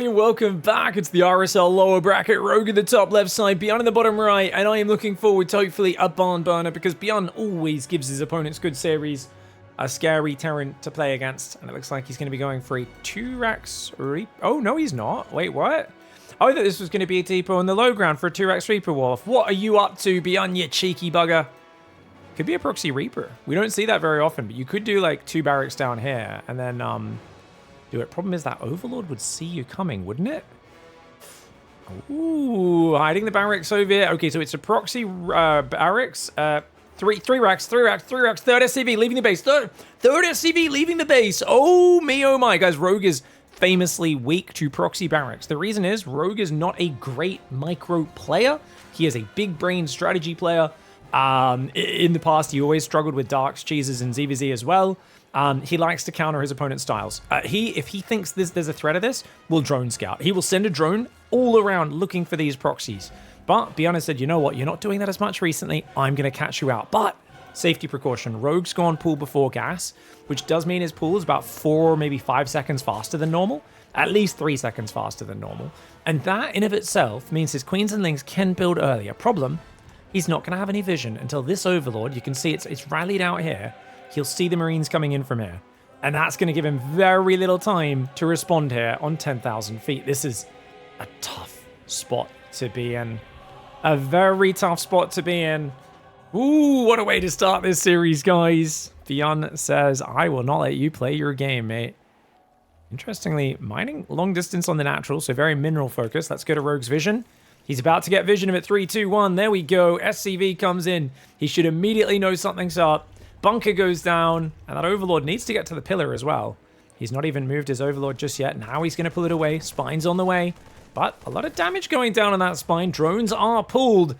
Welcome back. It's the RSL lower bracket, Rogue in the top left side, Beyond in the bottom right, and I am looking forward to hopefully a barn burner because Beyond always gives his opponents good series, a scary Terran to play against, and it looks like he's going to be going for a 2-Rax Reaper. Oh, no, he's not. Wait, what? I thought this was going to be a depot on the low ground for a 2-Rax Reaper Wolf. What are you up to, Beyond, you cheeky bugger? Could be a Proxy Reaper. We don't see that very often, but you could do like 2 barracks down here, and then, do it. Problem is that Overlord would see you coming, wouldn't it? Ooh, hiding the barracks over here. Okay, so it's a proxy barracks. Three racks, third SCV leaving the base. Third SCV leaving the base. Oh me, oh my. Guys, Rogue is famously weak to proxy barracks. The reason is Rogue is not a great micro player. He is a big brain strategy player. In the past, he always struggled with Darks, Cheeses, and ZvT as well. He likes to counter his opponent's styles. If he thinks there's a threat of this, will drone scout. He will send a drone all around looking for these proxies. But Beyond said, you know what? You're not doing that as much recently. I'm going to catch you out. But safety precaution. Rogue's gone pool before gas, which does mean his pool is about 4, maybe 5 seconds faster than normal. At least 3 seconds faster than normal. And that in of itself means his queens and lings can build earlier. Problem, he's not going to have any vision until this Overlord. You can see it's rallied out here. He'll see the Marines coming in from here. And that's going to give him very little time to respond here on 10,000 feet. This is a tough spot to be in. A very tough spot to be in. Ooh, what a way to start this series, guys. Beyond says, I will not let you play your game, mate. Interestingly, mining long distance on the natural, so very mineral focused. Let's go to Rogue's vision. He's about to get vision of it. 3, 2, 1. There we go. SCV comes in. He should immediately know something's up. Bunker goes down, and that Overlord needs to get to the pillar as well. He's not even moved his Overlord just yet. Now he's going to pull it away. Spine's on the way, but a lot of damage going down on that spine. Drones are pulled,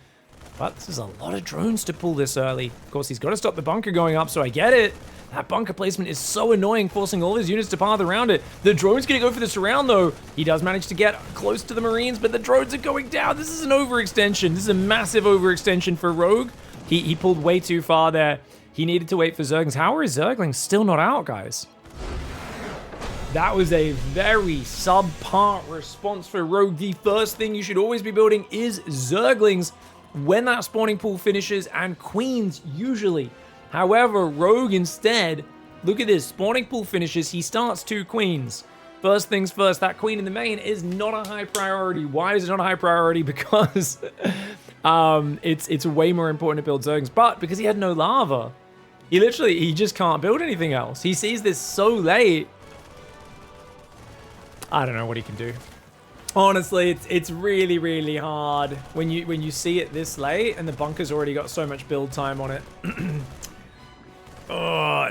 but this is a lot of drones to pull this early. Of course, he's got to stop the bunker going up, so I get it. That bunker placement is so annoying, forcing all his units to path around it. The drone's going to go for the surround, though. He does manage to get close to the Marines, but the drones are going down. This is an overextension. This is a massive overextension for Rogue. He pulled way too far there. He needed to wait for Zerglings. How are his Zerglings still not out, guys? That was a very subpar response for Rogue. The first thing you should always be building is Zerglings when that spawning pool finishes, and Queens usually. However, Rogue instead, look at this. Spawning pool finishes, he starts 2 Queens. First things first, that Queen in the main is not a high priority. Why is it not a high priority? Because it's way more important to build Zerglings, but because he had no lava. He just can't build anything else. He sees this so late. I don't know what he can do. Honestly, it's really, really hard when you see it this late and the bunker's already got so much build time on it.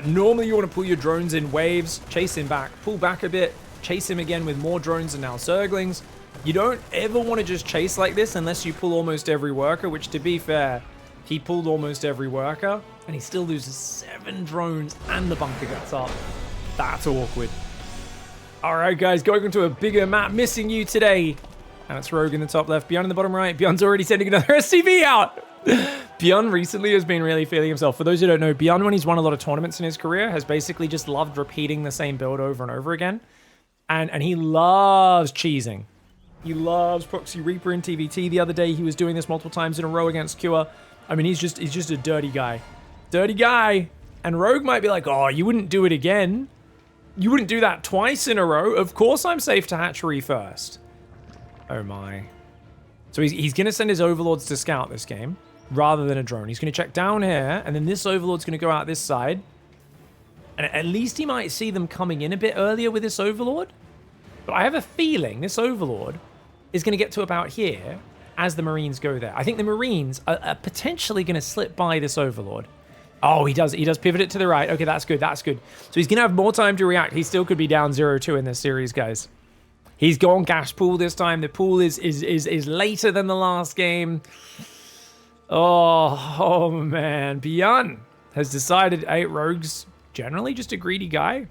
Normally you want to pull your drones in waves, chase him back, pull back a bit, chase him again with more drones and now Zerglings. You don't ever want to just chase like this unless you pull almost every worker, which to be fair, he pulled almost every worker, and he still loses 7 drones, and the bunker gets up. That's awkward. All right, guys, going into a bigger map, missing you today. And it's Rogue in the top left, Beyond in the bottom right. Beyond's already sending another SCV out. Beyond recently has been really feeling himself. For those who don't know, Beyond, when he's won a lot of tournaments in his career, has basically just loved repeating the same build over and over again. And he loves cheesing. He loves Proxy Reaper in TVT. The other day, he was doing this multiple times in a row against Cure. I mean, he's just a dirty guy. Dirty guy. And Rogue might be like, oh, you wouldn't do it again. You wouldn't do that twice in a row. Of course I'm safe to hatchery first. Oh my. So he's going to send his Overlords to scout this game rather than a drone. He's going to check down here, and then this Overlord's going to go out this side. And at least he might see them coming in a bit earlier with this Overlord. But I have a feeling this Overlord is going to get to about here as the Marines go there. I think the Marines are potentially going to slip by this Overlord. Oh, he does pivot it to the right. Okay, that's good, that's good. So he's going to have more time to react. He still could be down 0-2 in this series, guys. He's gone gas pool this time. The pool is later than the last game. Oh man. Beyond has decided, hey, Rogue's generally just a greedy guy.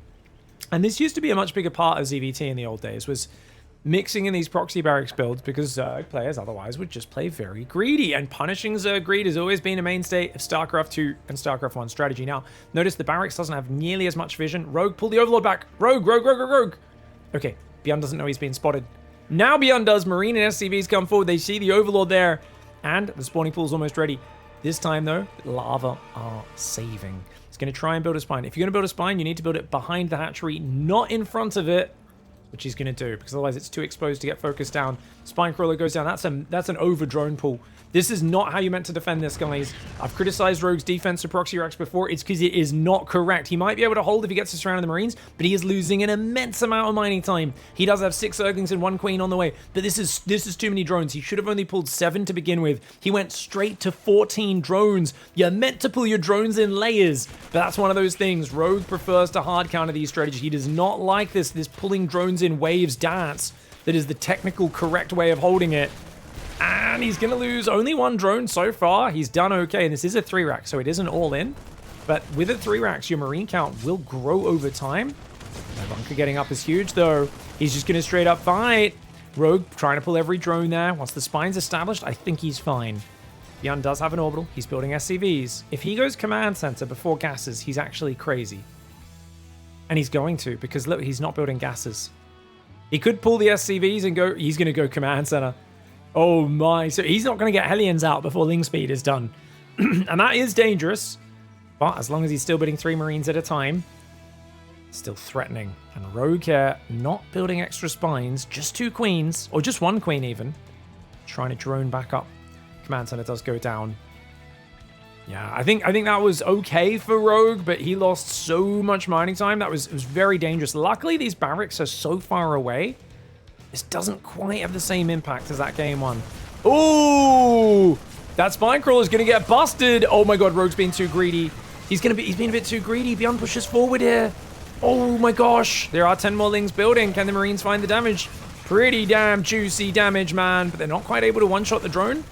And this used to be a much bigger part of ZvT in the old days, was mixing in these proxy barracks builds, because Zerg players otherwise would just play very greedy, and punishing Zerg greed has always been a mainstay of StarCraft 2 and StarCraft 1 strategy. Now, notice the barracks doesn't have nearly as much vision. Rogue, pull the Overlord back. Rogue. Okay, Beyond doesn't know he's being spotted. Now Beyond does. Marine and SCVs come forward. They see the Overlord there. And the spawning pool is almost ready. This time, though, Lava are saving. It's going to try and build a spine. If you're going to build a spine, you need to build it behind the hatchery, not in front of it, which he's going to do, because otherwise it's too exposed to get focused down. Spine crawler goes down. That's an over drone pool. This is not how you meant to defend this, guys. I've criticized Rogue's defense of Proxy Racks before. It's because it is not correct. He might be able to hold if he gets to surround the Marines, but he is losing an immense amount of mining time. He does have 6 Zerglings and 1 Queen on the way, but this is too many drones. He should have only pulled 7 to begin with. He went straight to 14 drones. You're meant to pull your drones in layers, but that's one of those things. Rogue prefers to hard counter these strategies. He does not like this pulling drones in waves dance. That is the technical correct way of holding it. And he's going to lose only 1 drone so far. He's done okay. And this is a 3-rack, so it isn't all in. But with a 3-racks, your Marine count will grow over time. The bunker getting up is huge, though. He's just going to straight up fight. Rogue trying to pull every drone there. Once the spine's established, I think he's fine. BYUN does have an orbital. He's building SCVs. If he goes command center before gases, he's actually crazy. And he's going to, because look, he's not building gases. He could pull the SCVs and go, he's going to go command center. Oh my, so he's not going to get Hellions out before Ling Speed is done. And that is dangerous. But as long as he's still building 3 Marines at a time, still threatening. And Rogue here, not building extra spines, just 2 Queens, or just 1 Queen even. Trying to drone back up. Command center does go down. Yeah, I think that was okay for Rogue, but he lost so much mining time. It was very dangerous. Luckily, these barracks are so far away. This doesn't quite have the same impact as that game one. Ooh! That spine crawler is going to get busted. Oh my god, Rogue's being too greedy. He's being a bit too greedy. BYUN pushes forward here. Oh my gosh. There are 10 more Lings building. Can the Marines find the damage? Pretty damn juicy damage, man. But they're not quite able to one-shot the drone.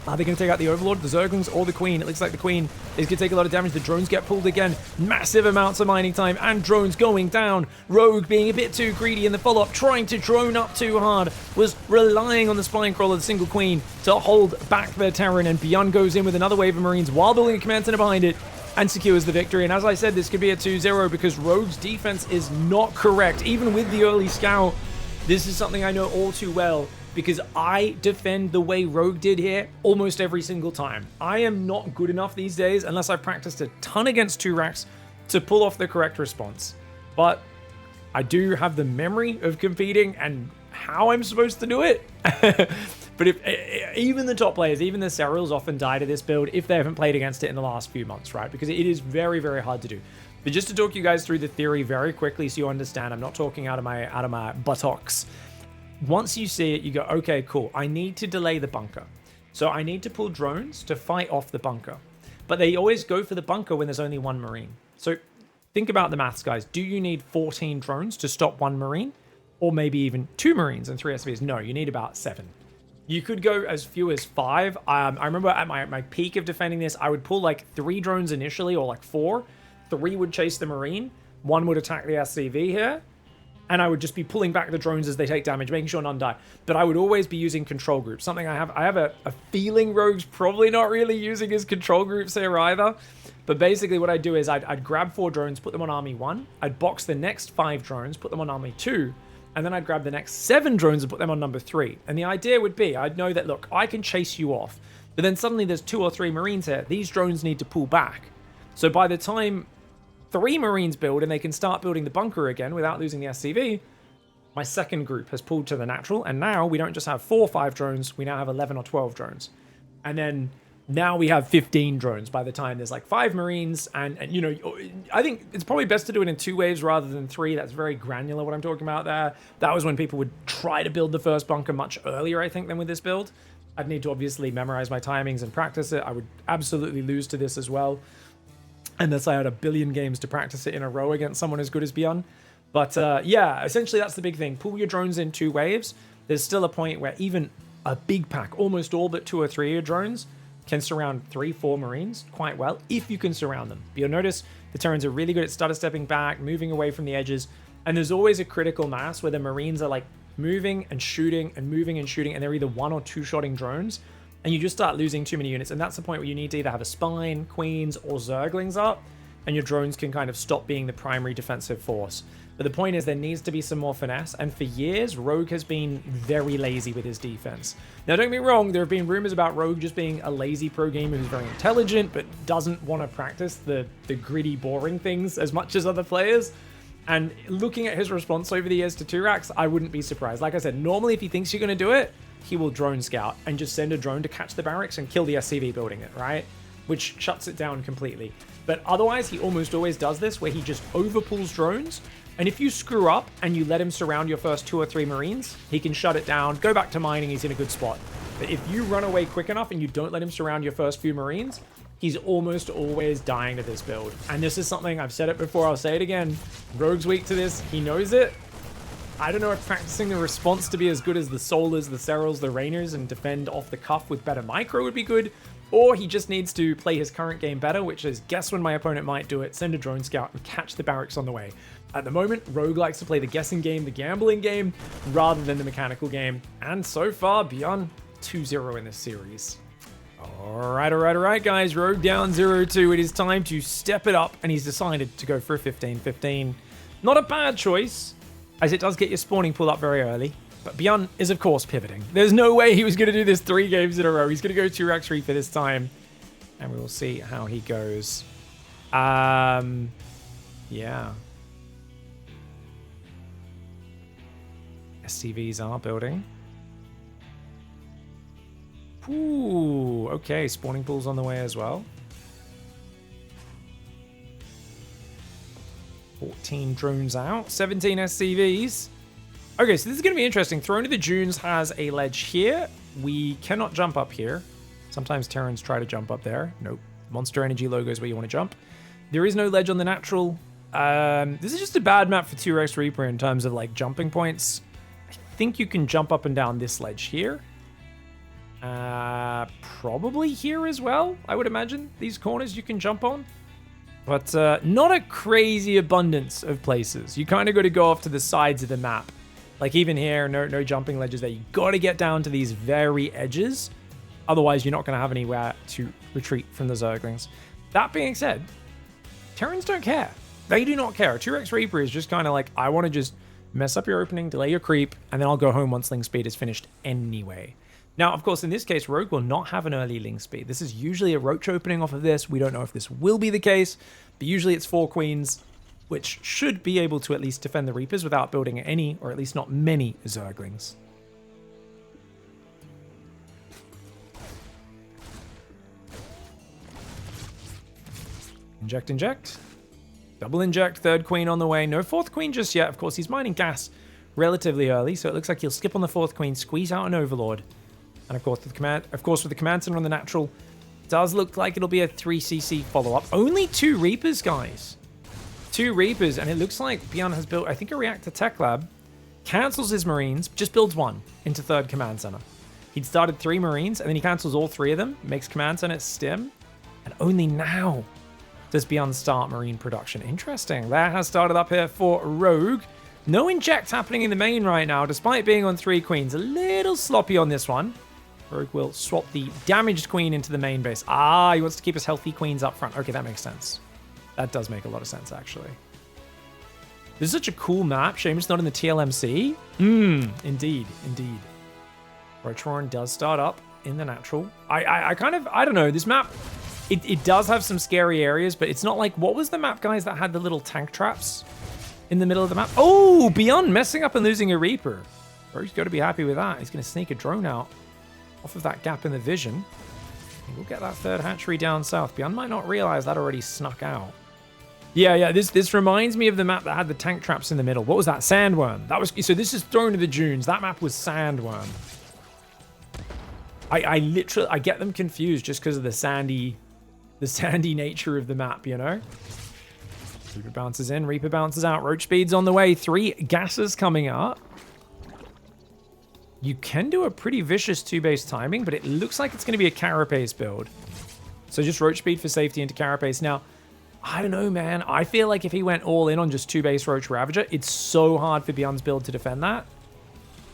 Are they going to take out the Overlord, the Zerglings, or the Queen? It looks like the Queen is going to take a lot of damage. The drones get pulled again. Massive amounts of mining time and drones going down. Rogue being a bit too greedy in the follow-up, trying to drone up too hard, was relying on the Spine Crawler, the single Queen, to hold back their Terran, and BYUN goes in with another wave of Marines while building a command center behind it and secures the victory. And as I said, this could be a 2-0 because Rogue's defense is not correct. Even with the early scout, this is something I know all too well, because I defend the way Rogue did here almost every single time. I am not good enough these days, unless I've practiced a ton against 2-racks, to pull off the correct response. But I do have the memory of competing and how I'm supposed to do it. But even the top players, even the Serials often die to this build if they haven't played against it in the last few months, right? Because it is very, very hard to do. But just to talk you guys through the theory very quickly so you understand, I'm not talking out of my buttocks. Once you see it, you go, okay, cool. I need to delay the bunker. So I need to pull drones to fight off the bunker. But they always go for the bunker when there's only 1 Marine. So think about the maths, guys. Do you need 14 drones to stop 1 Marine? Or maybe even 2 Marines and 3 SVs? No, you need about 7. You could go as few as 5. I remember at my peak of defending this, I would pull like 3 drones initially, or like 4. 3 would chase the Marine. 1 would attack the SCV here. And I would just be pulling back the drones as they take damage, making sure none die. But I would always be using control groups. Something I have a feeling Rogue's probably not really using his control groups here either. But basically what I'd do is I'd grab 4 drones, put them on Army 1. I'd box the next 5 drones, put them on Army 2. And then I'd grab the next 7 drones and put them on number 3. And the idea would be, I'd know that, look, I can chase you off. But then suddenly there's 2 or 3 Marines here. These drones need to pull back. So by the time 3 Marines build and they can start building the bunker again without losing the SCV, my second group has pulled to the natural, and now we don't just have 4 or 5 drones, we now have 11 or 12 drones. And then now we have 15 drones by the time there's like 5 Marines, and you know, I think it's probably best to do it in 2 waves rather than 3. That's very granular what I'm talking about there. That was when people would try to build the first bunker much earlier, I think, than with this build. I'd need to obviously memorize my timings and practice it. I would absolutely lose to this as well, unless I had a billion games to practice it in a row against someone as good as BYUN. But yeah, essentially that's the big thing. Pull your drones in 2 waves. There's still a point where even a big pack, almost all but 2 or 3 of your drones, can surround 3, 4 Marines quite well, if you can surround them. But you'll notice the Terrans are really good at stutter stepping back, moving away from the edges, and there's always a critical mass where the Marines are like moving and shooting and moving and shooting, and they're either 1 or 2 shotting drones, and you just start losing too many units. And that's the point where you need to either have a Spine, Queens, or Zerglings up, and your drones can kind of stop being the primary defensive force. But the point is there needs to be some more finesse. And for years, Rogue has been very lazy with his defense. Now, don't get me wrong. There have been rumors about Rogue just being a lazy pro gamer who's very intelligent, but doesn't want to practice the gritty, boring things as much as other players. And looking at his response over the years to Turax, I wouldn't be surprised. Like I said, normally if he thinks you're going to do it, he will drone scout and just send a drone to catch the barracks and kill the SCV building it, right? Which shuts it down completely. But otherwise, he almost always does this where he just overpulls drones. And if you screw up and you let him surround your first 2 or 3 Marines, he can shut it down, go back to mining, he's in a good spot. But if you run away quick enough and you don't let him surround your first few Marines, he's almost always dying to this build. And this is something, I've said it before, I'll say it again. Rogue's weak to this, he knows it. I don't know if practicing the response to be as good as the Solars, the Serals, the Rainers, and defend off the cuff with better micro would be good, or he just needs to play his current game better, which is guess when my opponent might do it, send a drone scout, and catch the barracks on the way. At the moment, Rogue likes to play the guessing game, the gambling game, rather than the mechanical game, and so far, beyond 2-0 in this series. Alright, guys, Rogue down 0-2. It is time to step it up, and he's decided to go for a 15-15. Not a bad choice, as it does get your spawning pool up very early. But BYUN is, of course, pivoting. There's no way he was going to do this 3 games in a row. He's going to go 2-Rax Reaper this time. And we will see how he goes. Yeah. SCVs are building. Ooh, okay. Spawning pool's on the way as well. 14 drones out. 17 SCVs. Okay, so this is going to be interesting. Throne of the Dunes has a ledge here. We cannot jump up here. Sometimes Terrans try to jump up there. Nope. Monster Energy logo is where you want to jump. There is no ledge on the natural. This is just a bad map for 2-Rax Reaper in terms of like jumping points. I think you can jump up and down this ledge here. Probably here as well, I would imagine. These corners you can jump on. But not a crazy abundance of places. You kind of got to go off to the sides of the map. Like even here, no jumping ledges there. You got to get down to these very edges. Otherwise, you're not going to have anywhere to retreat from the Zerglings. That being said, Terrans don't care. They do not care. 2-Rax Reaper is just kind of like, I want to just mess up your opening, delay your creep, and then I'll go home once Ling Speed is finished anyway. Now, of course, in this case, Rogue will not have an early Ling Speed. This is usually a Roach opening off of this. We don't know if this will be the case, but usually it's 4 Queens, which should be able to at least defend the Reapers without building any, or at least not many, Zerglings. Inject, inject. Double inject, 3rd Queen on the way. No 4th Queen just yet. Of course, he's mining gas relatively early, so it looks like he'll skip on the 4th Queen, squeeze out an Overlord. And of course, with the command center on the natural, does look like it'll be a 3cc follow-up. Only 2 Reapers, guys. 2 Reapers, and it looks like BYUN has built, I think, a reactor tech lab, cancels his Marines, just builds 1 into 3rd command center. He'd started 3 Marines, and then he cancels all 3 of them, makes command center stim, and only now does BYUN start Marine production. Interesting. That has started up here for Rogue. No inject happening in the main right now, despite being on 3 Queens. A little sloppy on this one. Rogue will swap the damaged Queen into the main base. Ah, he wants to keep his healthy Queens up front. Okay, that makes sense. That does make a lot of sense, actually. This is such a cool map. Shame it's not in the TLMC. Indeed. Rotron does start up in the natural. I don't know. This map, it does have some scary areas, but it's not like, what was the map, guys, that had the little tank traps in the middle of the map? Oh, BYUN messing up and losing a Reaper. Rogue's got to be happy with that. He's going to sneak a drone out off of that gap in the vision. We'll get that 3rd hatchery down south. BYUN might not realize that already snuck out. Yeah, this reminds me of the map that had the tank traps in the middle. What was that? Sandworm. So this is Throne of the Dunes. That map was Sandworm. I get them confused just because of the sandy nature of the map, you know? Reaper bounces in, Reaper bounces out. Roach speed's on the way. 3 gases coming up. You can do a pretty vicious 2-base timing, but it looks like it's going to be a Carapace build. So just Roach speed for safety into Carapace. Now, I don't know, man. I feel like if he went all in on just 2-base Roach Ravager, it's so hard for BYUN'S build to defend that.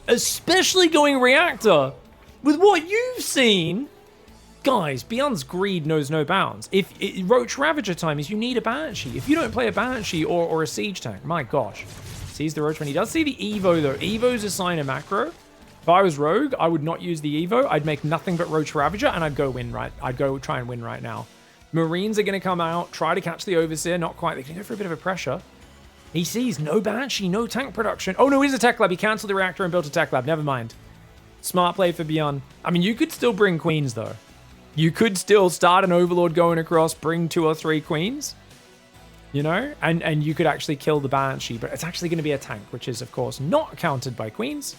Especially going Reactor. With what you've seen, guys, BYUN'S greed knows no bounds. Roach Ravager time is you need a Banshee. If you don't play a Banshee or a Siege tank, my gosh. Sees the Roach when he does see the Evo, though. Evo's a sign of macro. If I was Rogue, I would not use the Evo. I'd make nothing but Roach Ravager, and I'd go try and win right now. Marines are going to come out, try to catch the Overseer. Not quite. They can go for a bit of a pressure. He sees no Banshee, no tank production. Oh, no, he's a tech lab. He canceled the reactor and built a tech lab. Never mind. Smart play for BYUN'. I mean, you could still bring queens, though. You could still start an Overlord going across, bring 2 or 3 queens, you know, and you could actually kill the Banshee, but it's actually going to be a tank, which is, of course, not counted by queens.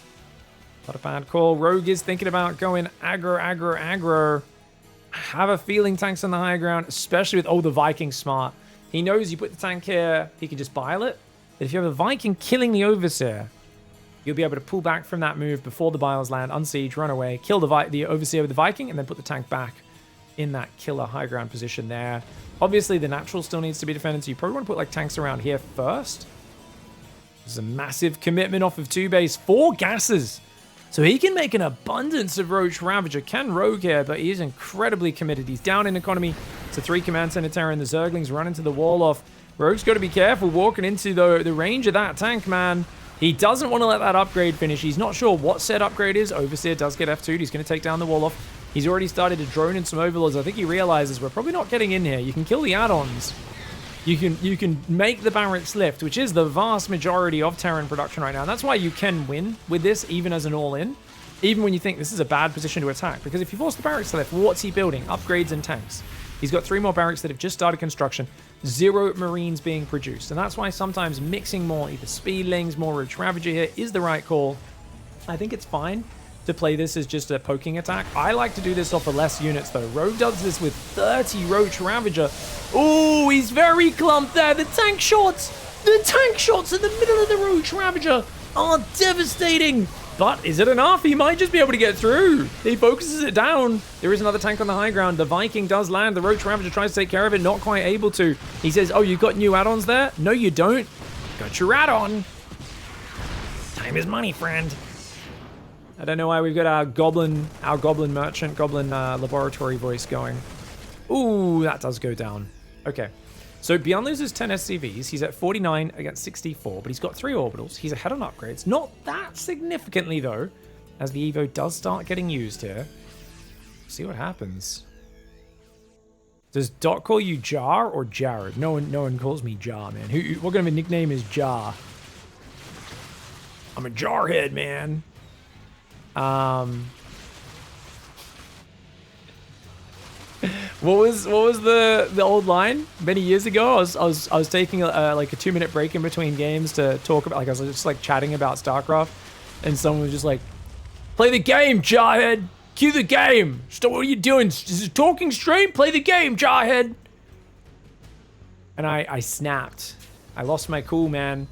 Not a bad call. Rogue is thinking about going aggro, aggro, aggro. I have a feeling tanks on the high ground, especially with, oh, the Viking smart. He knows you put the tank here, he can just bile it. But if you have a Viking killing the Overseer, you'll be able to pull back from that move before the biles land, unsiege, run away, kill the Overseer with the Viking, and then put the tank back in that killer high ground position there. Obviously, the natural still needs to be defended, so you probably want to put like tanks around here first. This is a massive commitment off of 2 base, 4 gases. So he can make an abundance of Roach Ravager. Can Rogue here, but he is incredibly committed. He's down in economy. It's a 3 command center terror, and the Zerglings run into the wall off. Rogue's got to be careful walking into the range of that tank, man. He doesn't want to let that upgrade finish. He's not sure what said upgrade is. Overseer does get F2'd. He's going to take down the wall off. He's already started to drone in some Overlords. I think he realizes we're probably not getting in here. You can kill the add-ons. You can make the barracks lift, which is the vast majority of Terran production right now. And that's why you can win with this, even as an all-in. Even when you think this is a bad position to attack. Because if you force the barracks to lift, what's he building? Upgrades and tanks. He's got 3 more barracks that have just started construction. 0 Marines being produced. And that's why sometimes mixing more, either Speedlings, more Roach Ravager here is the right call. I think it's fine to play this as just a poking attack. I like to do this off of less units, though. Rogue does this with 30 Roach Ravager. Oh, he's very clumped there. The tank shots in the middle of the Roach Ravager are devastating. But is it enough? He might just be able to get through. He focuses it down. There is another tank on the high ground. The Viking does land. The Roach Ravager tries to take care of it. Not quite able to. He says, oh, you've got new add-ons there? No, you don't. Got your add-on. Time is money, friend. I don't know why we've got our goblin merchant, goblin laboratory voice going. Ooh, that does go down. Okay. So BYUN' loses 10 SCVs. He's at 49 against 64, but he's got 3 orbitals. He's ahead on upgrades. Not that significantly, though, as the Evo does start getting used here. See what happens. Does Doc call you Jar or Jared? No one calls me Jar, man. What kind of a nickname is Jar? I'm a jarhead, man. What was the old line many years ago? I was taking like a 2-minute break in between games to talk about, like, I was just like chatting about StarCraft, and someone was just like, "Play the game, jarhead. Cue the game. Stop, what are you doing? Is it talking straight? Play the game, jarhead." And I snapped. I lost my cool, man.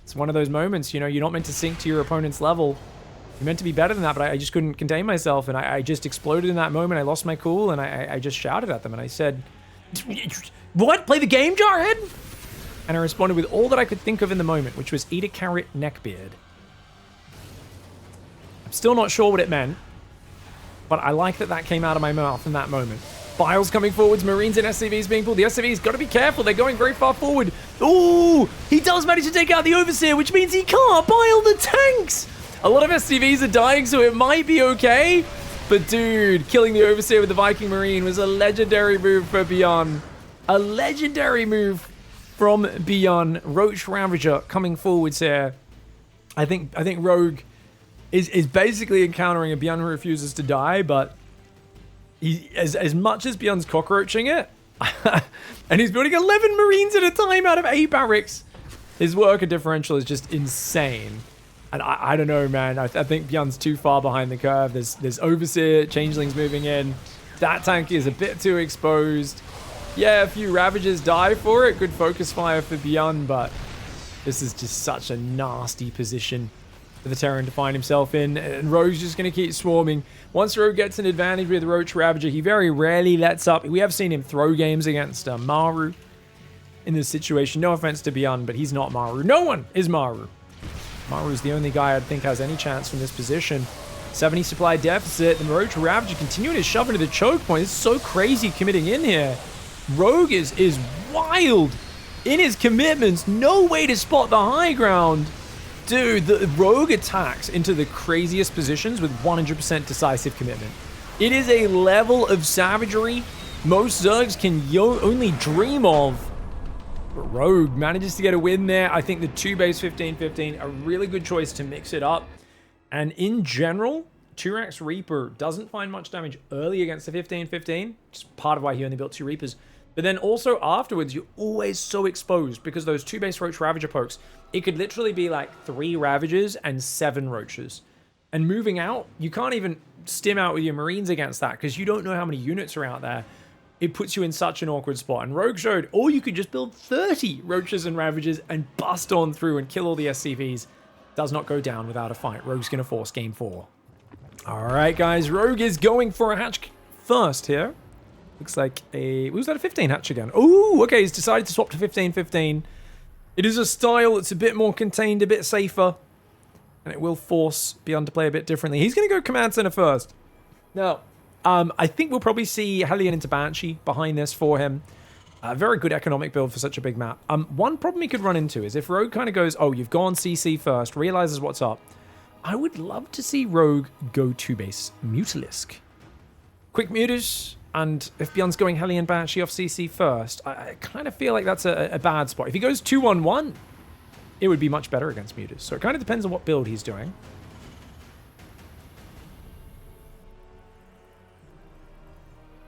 It's one of those moments, you know, you're not meant to sink to your opponent's level. You're meant to be better than that, but I just couldn't contain myself, and I just exploded in that moment. I lost my cool, and I just shouted at them, and I said, "What? Play the game, jarhead?" And I responded with all that I could think of in the moment, which was eat a carrot, neckbeard. I'm still not sure what it meant, but I like that came out of my mouth in that moment. Biles coming forwards, Marines and SCVs being pulled. The SCVs got to be careful. They're going very far forward. Ooh, he does manage to take out the Overseer, which means he can't bile the tanks. A lot of SCVs are dying, so it might be okay. But dude, killing the Overseer with the Viking Marine was a legendary move for BYUN'. A legendary move from BYUN'. Roach Ravager coming forwards here. I think Rogue is basically encountering a BYUN' who refuses to die, but he, as much as BYUN's cockroaching it, and he's building 11 Marines at a time out of 8 barracks, his worker differential is just insane. And I don't know, man. I think BYUN's too far behind the curve. There's Overseer, Changelings moving in. That tank is a bit too exposed. Yeah, a few Ravagers die for it. Good focus fire for BYUN, but this is just such a nasty position for the Terran to find himself in. And Rogue's just going to keep swarming. Once Rogue gets an advantage with Roach Ravager, he very rarely lets up. We have seen him throw games against Maru in this situation. No offense to BYUN', but he's not Maru. No one is Maru. Maru's the only guy I think has any chance from this position. 70 supply deficit, and Roach Ravager continuing to shove into the choke point. It's so crazy committing in here. Rogue is wild in his commitments. No way to spot the high ground. Dude, the Rogue attacks into the craziest positions with 100% decisive commitment. It is a level of savagery most Zergs can only dream of. But Rogue manages to get a win there. I think the 2-base 15-15, a really good choice to mix it up. And in general, Turax Reaper doesn't find much damage early against the 15-15. Just part of why he only built 2 Reapers. But then also afterwards, you're always so exposed because those 2-base Roach Ravager pokes, it could literally be like 3 Ravagers and 7 Roaches. And moving out, you can't even stim out with your Marines against that because you don't know how many units are out there. It puts you in such an awkward spot. And Rogue showed, or you could just build 30 Roaches and Ravagers and bust on through and kill all the SCVs. Does not go down without a fight. Rogue's going to force game 4. All right, guys. Rogue is going for a hatch first here. Looks like was that a 15 hatch again? Oh, okay. He's decided to swap to 15-15. It is a style that's a bit more contained, a bit safer. And it will force Beyond to play a bit differently. He's going to go Command Center first. Now, I think we'll probably see Hellion into Banshee behind this for him. A very good economic build for such a big map. One problem he could run into is if Rogue kind of goes, oh, you've gone CC first, realizes what's up. I would love to see Rogue go 2-base Mutalisk. Quick Mutas, and if Beyond's going Hellion Banshee off CC first, I kind of feel like that's a bad spot. If he goes 2-1-1, it would be much better against Mutas. So it kind of depends on what build he's doing.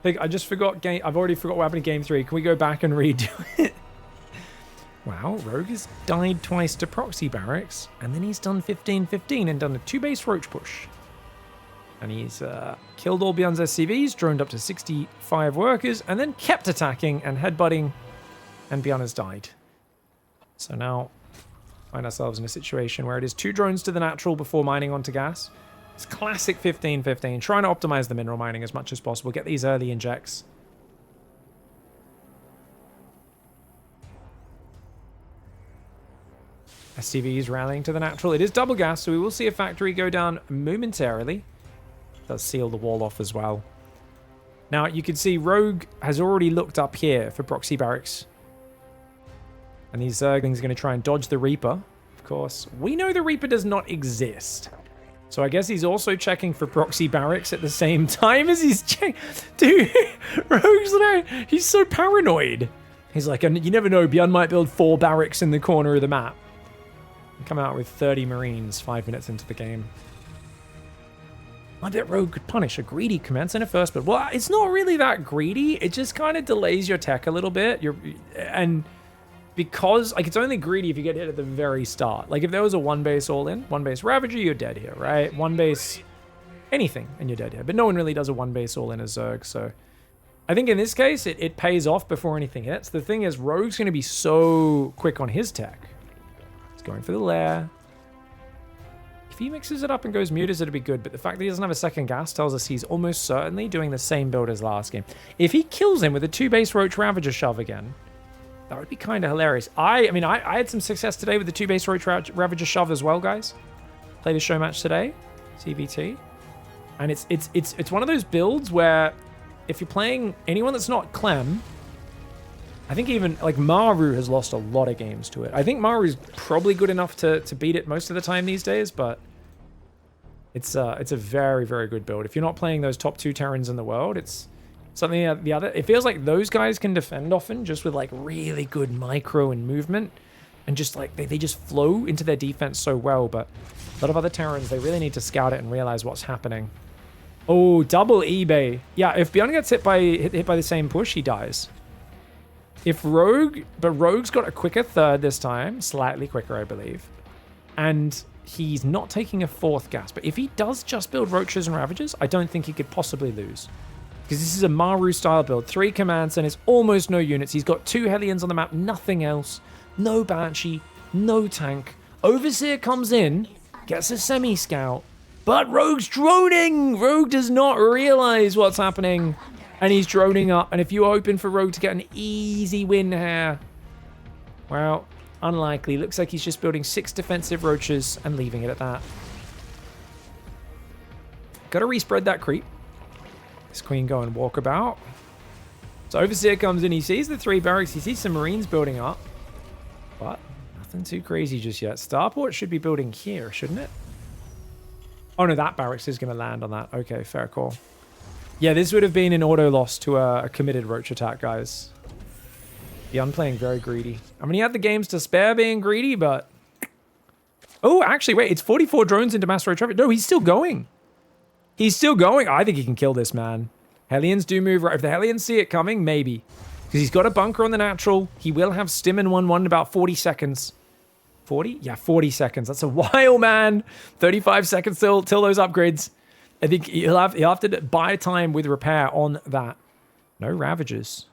I just forgot I've already forgot what happened in game 3. Can we go back and redo it? Wow, Rogue has died twice to Proxy Barracks, and then he's done 15-15 and done a 2-base Roach push. And he's killed all Beyond's SCVs, droned up to 65 workers, and then kept attacking and headbutting, and Beyond has died. So now, find ourselves in a situation where it is 2 drones to the natural before mining onto gas. It's classic 15-15, trying to optimize the mineral mining as much as possible, get these early injects. SCVs rallying to the natural. It is double gas, so we will see a factory go down momentarily. Does seal the wall off as well. Now, you can see Rogue has already looked up here for Proxy Barracks. And he's going to try and dodge the Reaper. Of course, we know the Reaper does not exist. So I guess he's also checking for Proxy Barracks at the same time as he's checking. Dude, Rogue's like, he's so paranoid. He's like, and you never know, Beyond might build 4 barracks in the corner of the map. And come out with 30 Marines 5 minutes into the game. I bet Rogue could punish a greedy Command Center first, but well, it's not really that greedy. It just kind of delays your tech a little bit. And because, like, it's only greedy if you get hit at the very start. Like, if there was a 1-base all-in, 1-base Ravager, you're dead here, right? 1-base anything, and you're dead here. But no one really does a 1-base all-in as Zerg, so I think in this case, it pays off before anything hits. The thing is, Rogue's going to be so quick on his tech. He's going for the lair. If he mixes it up and goes Mutas, it'd be good, but the fact that he doesn't have a second gas tells us he's almost certainly doing the same build as last game. If he kills him with a 2-base Roach Ravager shove again, that would be kind of hilarious. I mean, I had some success today with the 2-base Roach Ravager shove as well, guys. Played a show match today, ZvT. And it's one of those builds where if you're playing anyone that's not Clem, I think even like Maru has lost a lot of games to it. I think Maru's probably good enough to beat it most of the time these days, but it's a very, very good build. If you're not playing those top 2 Terrans in the world, it's something the other. It feels like those guys can defend often just with like really good micro and movement, and just like they just flow into their defense so well. But a lot of other Terrans, they really need to scout it and realize what's happening. Oh, double eBay. Yeah, if Beyond gets hit by the same push, he dies. If Rogue's got a quicker third this time, slightly quicker, I believe, and he's not taking a 4th gas. But if he does just build Roaches and Ravagers, I don't think he could possibly lose. Because this is a Maru-style build. 3 commands, and it's almost no units. He's got 2 Hellions on the map, nothing else. No Banshee, no tank. Overseer comes in, gets a semi-scout, but Rogue's droning! Rogue does not realize what's happening, and he's droning up. And if you're hoping for Rogue to get an easy win here, well, unlikely. Looks like he's just building 6 defensive Roaches and leaving it at that. Gotta respread that creep. This Queen go and walk about. So Overseer comes in, he sees the 3 barracks, he sees some Marines building up, but Nothing too crazy just yet. Starport should be building here, shouldn't it? Oh no, that barracks is going to land on that. Okay, fair call. Yeah, this would have been an auto loss to a committed roach attack, guys. Yeah, I'm playing very greedy. I mean, he had the games to spare being greedy, but... Oh, actually, wait, it's 44 drones into mass roach traffic. No, he's still going. He's still going. I think he can kill this, man. Hellions do move right. If the Hellions see it coming, maybe. Because he's got a bunker on the natural. He will have stim in 1-1 in about 40 seconds. 40? Yeah, 40 seconds. That's a while, man. 35 seconds till those upgrades. I think he'll have to buy time with repair on that. No Ravagers.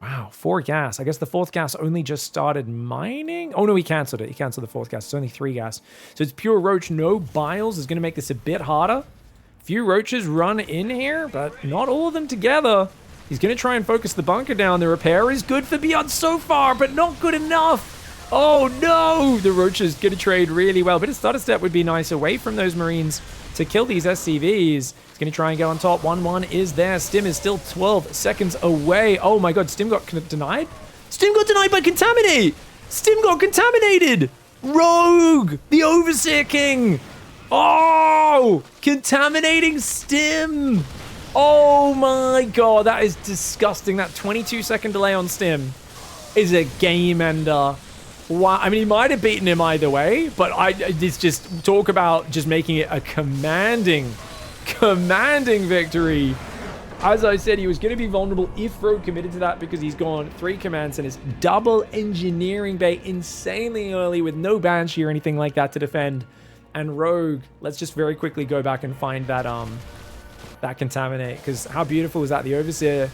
Wow, 4 gas. I guess the 4th gas only just started mining. Oh, no, he cancelled it. He cancelled the 4th gas. It's only 3 gas. So it's pure roach. No biles is going to make this a bit harder. Few roaches run in here, but not all of them together. He's going to try and focus the bunker down. The repair is good for BYUN'S so far, but not good enough. Oh, no. The roaches going to trade really well. But a starter step would be nice away from those Marines to kill these SCVs. He's going to try and get on top. 1-1 is there. Stim is still 12 seconds away. Oh, my God. Stim got denied? Stim got denied by Contaminate. Stim got contaminated. Rogue, the Overseer King. Oh, contaminating Stim. Oh my God, that is disgusting. That 22-second delay on Stim is a game ender. Wow, I mean, he might have beaten him either way, but it's just talk about just making it a commanding victory. As I said, he was going to be vulnerable if Rogue committed to that because he's gone 3 commands and his double engineering bay insanely early with no Banshee or anything like that to defend. And Rogue, let's just very quickly go back and find that that Contaminate, because how beautiful was that? The Overseer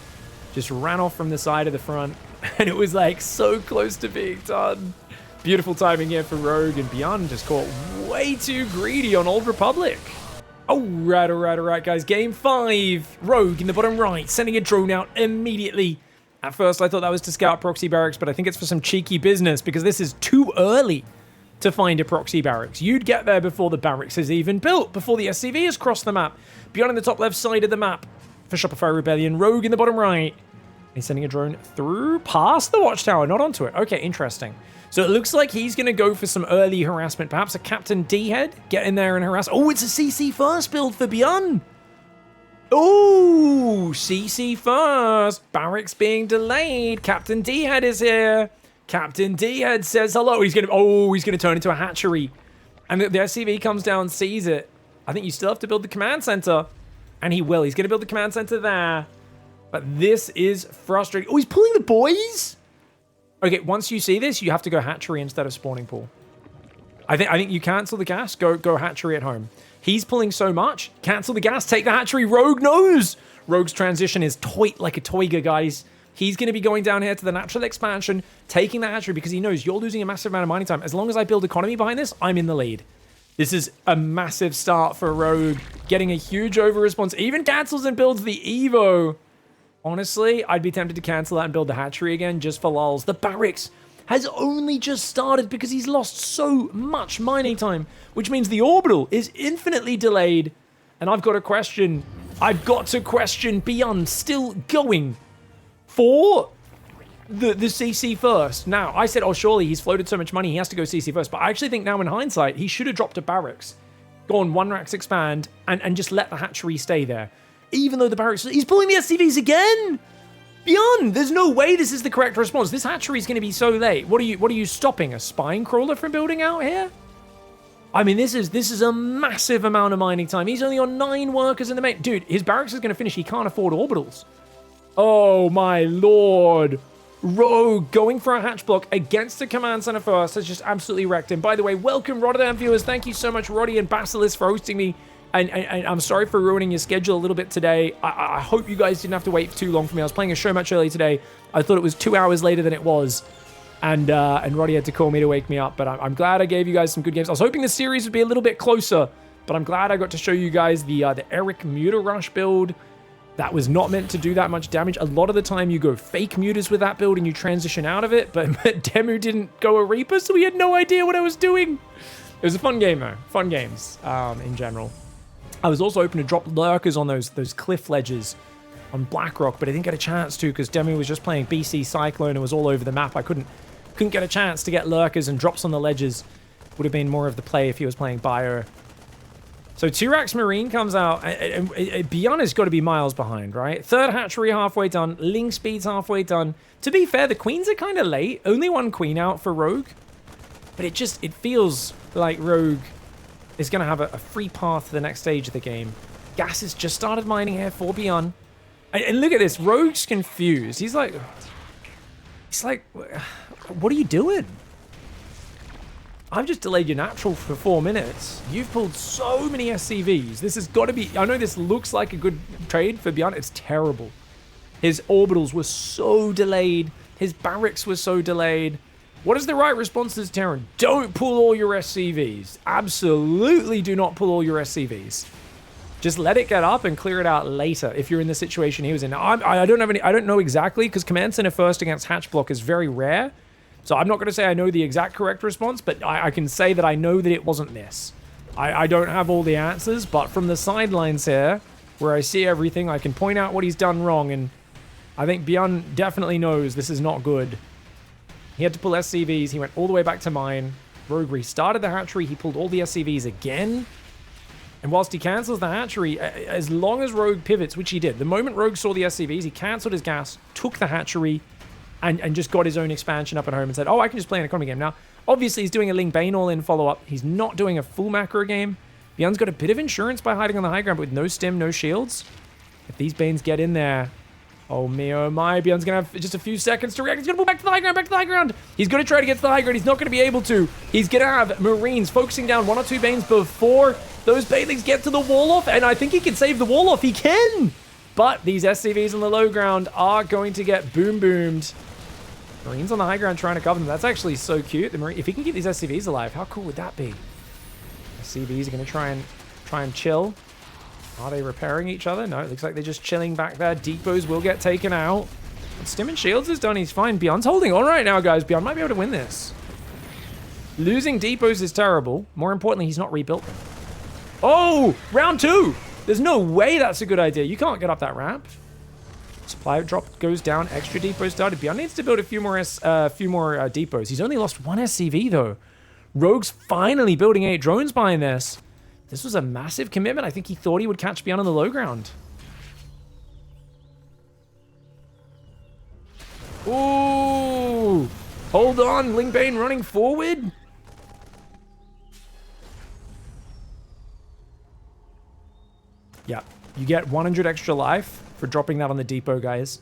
just ran off from the side of the front and it was like so close to being done. Beautiful timing here for Rogue, and BYUN'S just caught way too greedy on Old Republic. All right, guys. Game 5. Rogue in the bottom right, sending a drone out immediately. At first, I thought that was to scout Proxy Barracks, but I think it's for some cheeky business because this is too early to find a Proxy Barracks. You'd get there before the barracks is even built, before the SCV has crossed the map. BYUN'S in the top left side of the map for Shopify Rebellion. Rogue in the bottom right. He's sending a drone through, past the watchtower, not onto it. Okay, interesting. So it looks like he's going to go for some early harassment. Perhaps a Captain D-head. Get in there and harass. Oh, it's a CC first build for BYUN'S. Oh, CC first. Barracks being delayed. Captain D-head is here. Captain D-head says hello. He's going to turn into a hatchery. And the SCV comes down, sees it. I think you still have to build the command center. And he will. He's going to build the command center there. But this is frustrating. Oh, he's pulling the boys? Okay, once you see this, you have to go hatchery instead of spawning pool. I think you cancel the gas, go hatchery at home. He's pulling so much. Cancel the gas, take the hatchery. Rogue knows. Rogue's transition is toy like a Toiga, guys. He's going to be going down here to the natural expansion, taking the hatchery because he knows you're losing a massive amount of mining time. As long as I build economy behind this, I'm in the lead. This is a massive start for Rogue, getting a huge over response. Even cancels and builds the Evo. Honestly, I'd be tempted to cancel that and build the hatchery again just for lulz. The barracks has only just started because he's lost so much mining time, which means the orbital is infinitely delayed. And I've got to question BYUN'S still going for the CC first. Now, I said, oh, surely he's floated so much money, he has to go CC first. But I actually think now in hindsight, he should have dropped a barracks, gone 1 racks expand, and just let the hatchery stay there. Even though the barracks... He's pulling the SCVs again! BYUN'S, there's no way this is the correct response. This hatchery is going to be so late. What are you stopping? A spine crawler from building out here? I mean, this is a massive amount of mining time. He's only on 9 workers in the main... Dude, his barracks is going to finish. He can't afford orbitals. Oh, my lord. Rogue going for a hatch block against the command center first has just absolutely wrecked him. By the way, welcome, Rotterdam viewers. Thank you so much, Roddy and Basilisk, for hosting me. And I'm sorry for ruining your schedule a little bit today. I hope you guys didn't have to wait too long for me. I was playing a show much early today. I thought it was 2 hours later than it was. And Roddy had to call me to wake me up. But I'm glad I gave you guys some good games. I was hoping the series would be a little bit closer. But I'm glad I got to show you guys the Eric Muta Rush build. That was not meant to do that much damage. A lot of the time you go fake mutas with that build and you transition out of it. But Demu didn't go a Reaper, so he had no idea what I was doing. It was a fun game, though. Fun games in general. I was also hoping to drop lurkers on those cliff ledges on Blackrock, but I didn't get a chance to because Demi was just playing BC Cyclone and was all over the map. I couldn't couldn't get a chance to get lurkers and drops on the ledges. Would have been more of the play if he was playing bio. So 2-Rax Marine comes out, and BYUN has got to be miles behind, right? Third hatchery halfway done, Ling speed's halfway done. To be fair, the queens are kind of late. Only one queen out for Rogue. But it feels like Rogue is going to have a free path to the next stage of the game. Gas has just started mining here for BYUN. And look at this, Rogue's confused. He's like, what are you doing? I've just delayed your natural for 4 minutes. You've pulled so many SCVs. This has got to be... I know this looks like a good trade for BYUN. It's terrible. His orbitals were so delayed. His barracks were so delayed. What is the right response to this, Terran? Don't pull all your SCVs. Absolutely do not pull all your SCVs. Just let it get up and clear it out later if you're in the situation he was in. Now, I don't know exactly, because Command Center first against Hatch Block is very rare. So I'm not going to say I know the exact correct response, but I can say that I know that it wasn't this. I don't have all the answers, but from the sidelines here, where I see everything, I can point out what he's done wrong, and I think BYUN definitely knows this is not good. He had to pull SCVs, he went all the way back to mine. Rogue restarted the hatchery, he pulled all the SCVs again. And whilst he cancels the hatchery, as long as Rogue pivots, which he did, the moment Rogue saw the SCVs, he cancelled his gas, took the hatchery, and just got his own expansion up at home and said, oh, I can just play an economy game. Now, obviously, he's doing a Ling Bane all-in follow-up. He's not doing a full macro game. BYUN's got a bit of insurance by hiding on the high ground, but with no stim, no shields. If these Banes get in there, oh me, oh my, BYUN's going to have just a few seconds to react. He's going to pull back to the high ground, back to the high ground. He's going to try to get to the high ground. He's not going to be able to. He's going to have Marines focusing down 1 or 2 Banes before those Banelings get to the wall off, and I think he can save the wall off. He can! But these SCVs on the low ground are going to get boom-boomed. Marines on the high ground trying to cover them. That's actually so cute. If he can keep these SCVs alive, how cool would that be? SCVs are going to try and chill. Are they repairing each other? No, it looks like they're just chilling back there. Depots will get taken out. But Stim and Shields is done. He's fine. BYUN's holding on right now, guys. BYUN might be able to win this. Losing depots is terrible. More importantly, he's not rebuilt them. Oh, round 2. There's no way that's a good idea. You can't get up that ramp. Supply drop goes down. Extra depots started. BYUN needs to build a few more depots. He's only lost 1 SCV though. Rogue's finally building 8 drones behind this. This was a massive commitment. I think he thought he would catch BYUN on the low ground. Ooh! Hold on, Ling Bane running forward. Yeah, you get 100 extra life for dropping that on the depot, guys.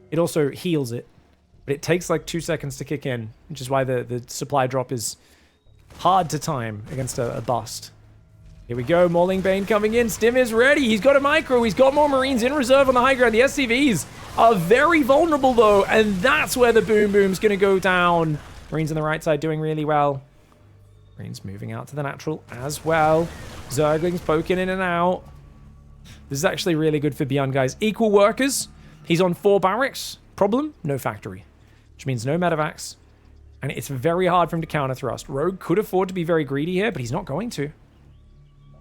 It also heals it, but it takes like 2 seconds to kick in, which is why the supply drop is hard to time against a bust. Here we go, Mauling Bane coming in. Stim is ready. He's got a micro. He's got more Marines in reserve on the high ground. The SCVs are very vulnerable, though, and that's where the Boom Boom's going to go down. Marines on the right side doing really well. Marines moving out to the natural as well. Zerglings poking in and out. This is actually really good for BYUN, guys. Equal workers. He's on 4 barracks. Problem? No factory. Which means no medevacs. And it's very hard for him to counter thrust. Rogue could afford to be very greedy here, but he's not going to.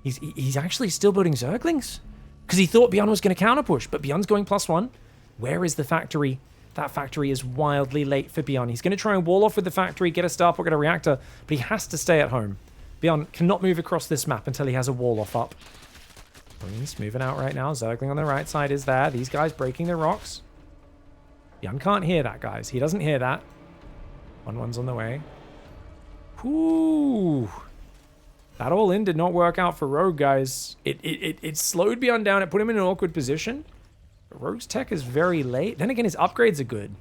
He's actually still building Zerglings. Because he thought BYUN was going to counter push, but BYUN's going +1. Where is the factory? That factory is wildly late for BYUN. He's going to try and wall off with the factory, get a starport, get a reactor, but he has to stay at home. BYUN cannot move across this map until he has a wall off up. Marines moving out right now. Zergling on the right side is there. These guys breaking the rocks. BYUN can't hear that, guys. He doesn't hear that. 1-1's on the way. Ooh. That all in did not work out for Rogue, guys. It slowed BYUN down. It put him in an awkward position. But Rogue's tech is very late. Then again, his upgrades are good.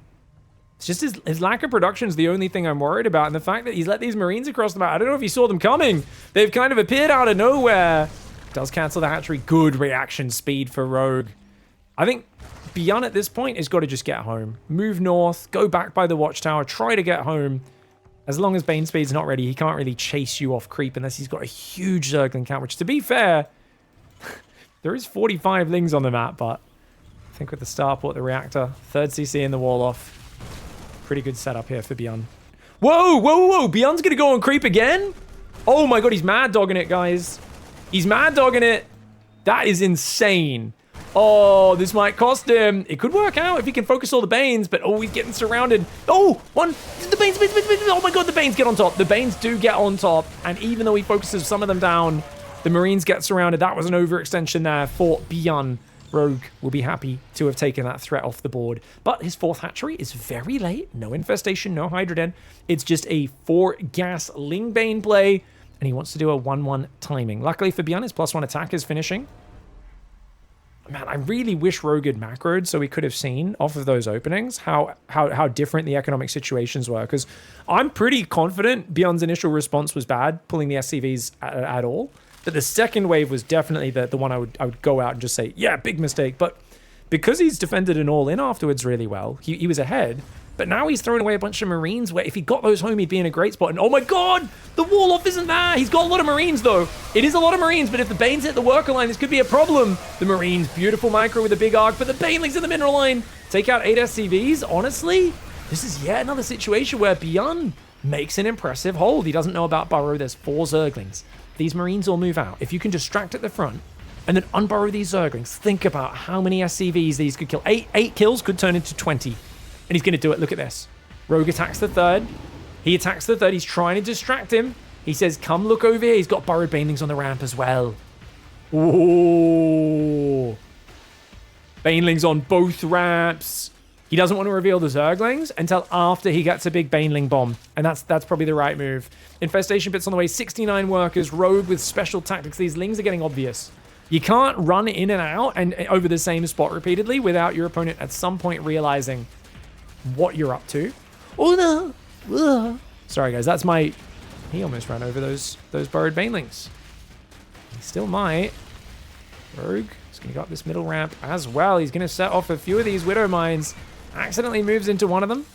It's just his lack of production is the only thing I'm worried about. And the fact that he's let these Marines across the map. I don't know if he saw them coming. They've kind of appeared out of nowhere. Does cancel the hatchery. Good reaction speed for Rogue. I think BYUN at this point has got to just get home. Move north. Go back by the watchtower. Try to get home. As long as Bane Speed's not ready, he can't really chase you off creep unless he's got a huge Zergling count, which, to be fair, there is 45 Lings on the map, but I think with the starport, the reactor, 3rd CC in the wall off, pretty good setup here for BYUN. Whoa, whoa, whoa! BYUN's going to go on creep again? Oh my god, he's mad dogging it, guys. He's mad dogging it. That is insane. Oh, this might cost him. It could work out if he can focus all the Banes, but oh, he's getting surrounded. Oh, the Banes. Oh my God, the Banes get on top. The Banes do get on top. And even though he focuses some of them down, the Marines get surrounded. That was an overextension there for BYUN. Rogue will be happy to have taken that threat off the board. But his 4th hatchery is very late. No infestation, no Hydroden. It's just a 4-gas Lingbane play. And he wants to do a 1-1 timing. Luckily for BYUN, his +1 attack is finishing. Man, I really wish Rogue had macroed so we could have seen off of those openings how different the economic situations were. Because I'm pretty confident BYUN's initial response was bad, pulling the SCVs at all. But the second wave was definitely the one I would go out and just say, yeah, big mistake. But because he's defended an all-in afterwards really well, he was ahead. But now he's throwing away a bunch of Marines where if he got those home, he'd be in a great spot. And oh my God, the wall off isn't there. He's got a lot of Marines though. It is a lot of Marines, but if the Banes hit the worker line, this could be a problem. The Marines, beautiful micro with a big arc, but the Banelings in the mineral line take out 8 SCVs. Honestly, this is yet another situation where BYUN makes an impressive hold. He doesn't know about Burrow. There's 4 Zerglings. These Marines all move out. If you can distract at the front and then unburrow these Zerglings, think about how many SCVs these could kill. 8 kills could turn into 20. And he's going to do it. Look at this. Rogue attacks the 3rd. He attacks the 3rd. He's trying to distract him. He says, come look over here. He's got burrowed Banelings on the ramp as well. Ooh. Banelings on both ramps. He doesn't want to reveal the Zerglings until after he gets a big Baneling bomb. And that's probably the right move. Infestation bits on the way. 69 workers. Rogue with special tactics. These Lings are getting obvious. You can't run in and out and over the same spot repeatedly without your opponent at some point realizing what you're up to. Oh no! Sorry guys, that's my... He almost ran over those burrowed Banelings. He still might. Rogue is going to go up this middle ramp as well. He's going to set off a few of these Widow Mines. Accidentally moves into one of them.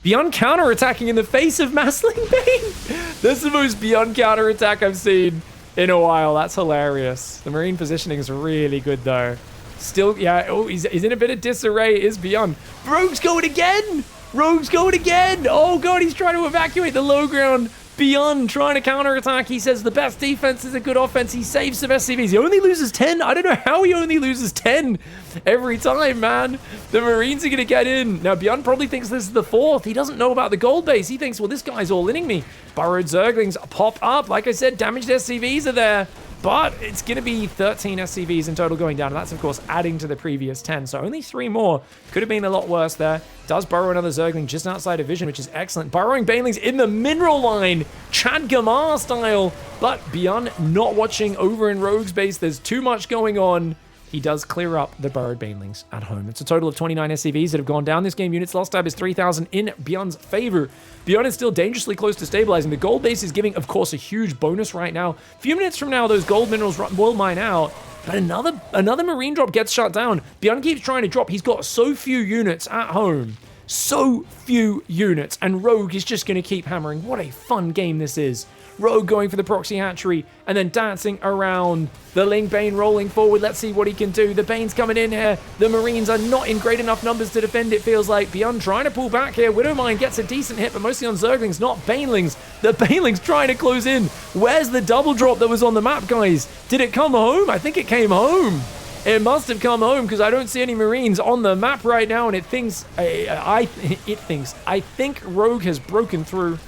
BYUN counter-attacking in the face of Massling Bane. That's the most BYUN counter-attack I've seen in a while. That's hilarious. The Marine positioning is really good though. Still, yeah, oh, he's in a bit of disarray, is BYUN. Rogue's going again! Rogue's going again! Oh God, he's trying to evacuate the low ground. BYUN trying to counterattack. He says the best defense is a good offense. He saves some SCVs. He only loses 10. I don't know how he only loses 10 every time, man. The Marines are going to get in. Now, BYUN probably thinks this is the 4th. He doesn't know about the gold base. He thinks, well, this guy's all-inning me. Burrowed Zerglings pop up. Like I said, damaged SCVs are there. But it's going to be 13 SCVs in total going down. And that's, of course, adding to the previous 10. So only 3 more. Could have been a lot worse there. Does burrow another Zergling just outside of vision, which is excellent. Burrowing Banelings in the mineral line. Chad Gamar style. But BYUN not watching over in Rogue's base. There's too much going on. He does clear up the burrowed Banelings at home. It's a total of 29 SCVs that have gone down this game. Units lost tab is 3,000 in BYUN's favor. BYUN is still dangerously close to stabilizing. The gold base is giving, of course, a huge bonus right now. A few minutes from now, those gold minerals will mine out. But another Marine drop gets shut down. BYUN keeps trying to drop. He's got so few units at home. So few units. And Rogue is just going to keep hammering. What a fun game this is. Rogue going for the Proxy hatchery and then dancing around. The Ling Bane rolling forward. Let's see what he can do. The Bane's coming in here. The Marines are not in great enough numbers to defend, it feels like. BYUN trying to pull back here. Widowmine gets a decent hit, but mostly on Zerglings, not Banelings. The Banelings trying to close in. Where's the double drop that was on the map, guys? Did it come home? I think it came home. It must have come home because I don't see any Marines on the map right now, and it thinks, I think Rogue has broken through.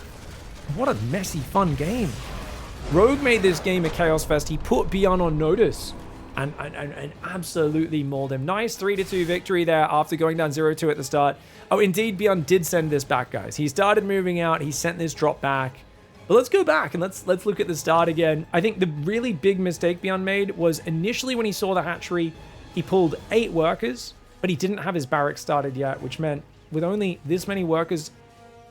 What a messy, fun game. Rogue made this game a Chaos Fest. He put BYUN on notice and absolutely mauled him. Nice 3-2 victory there after going down 0-2 at the start. Oh, indeed, BYUN did send this back, guys. He started moving out. He sent this drop back. But let's go back and let's look at the start again. I think the really big mistake BYUN made was initially when he saw the hatchery, he pulled 8 workers, but he didn't have his barracks started yet, which meant with only this many workers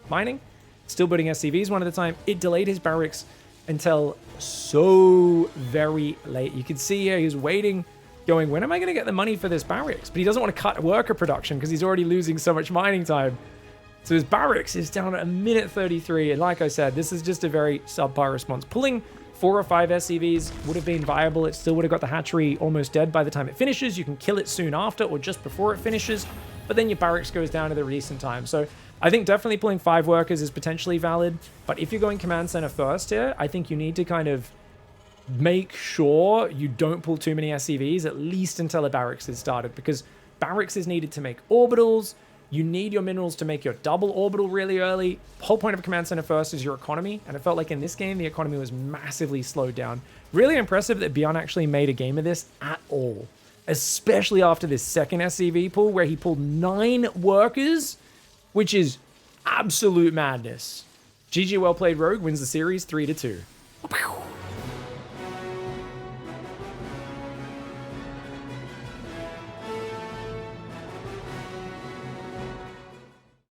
mining, still building SCVs one at a time, it delayed his barracks until so very late. You can see here he was waiting, going, when am I going to get the money for this barracks? But he doesn't want to cut worker production because he's already losing so much mining time. So his barracks is down at 1:33. And like I said, this is just a very subpar response. Pulling 4 or 5 SCVs would have been viable. It still would have got the hatchery almost dead by the time it finishes. You can kill it soon after or just before it finishes. But then your barracks goes down to the recent time. So I think definitely pulling 5 workers is potentially valid. But if you're going command center first here, I think you need to kind of make sure you don't pull too many SCVs, at least until a barracks is started, because barracks is needed to make orbitals. You need your minerals to make your double orbital really early. The whole point of a command center first is your economy, and it felt like in this game, the economy was massively slowed down. Really impressive that Beyond actually made a game of this at all, especially after this second SCV pull where he pulled 9 workers, which is absolute madness. GG, well played, Rogue wins the series 3-2.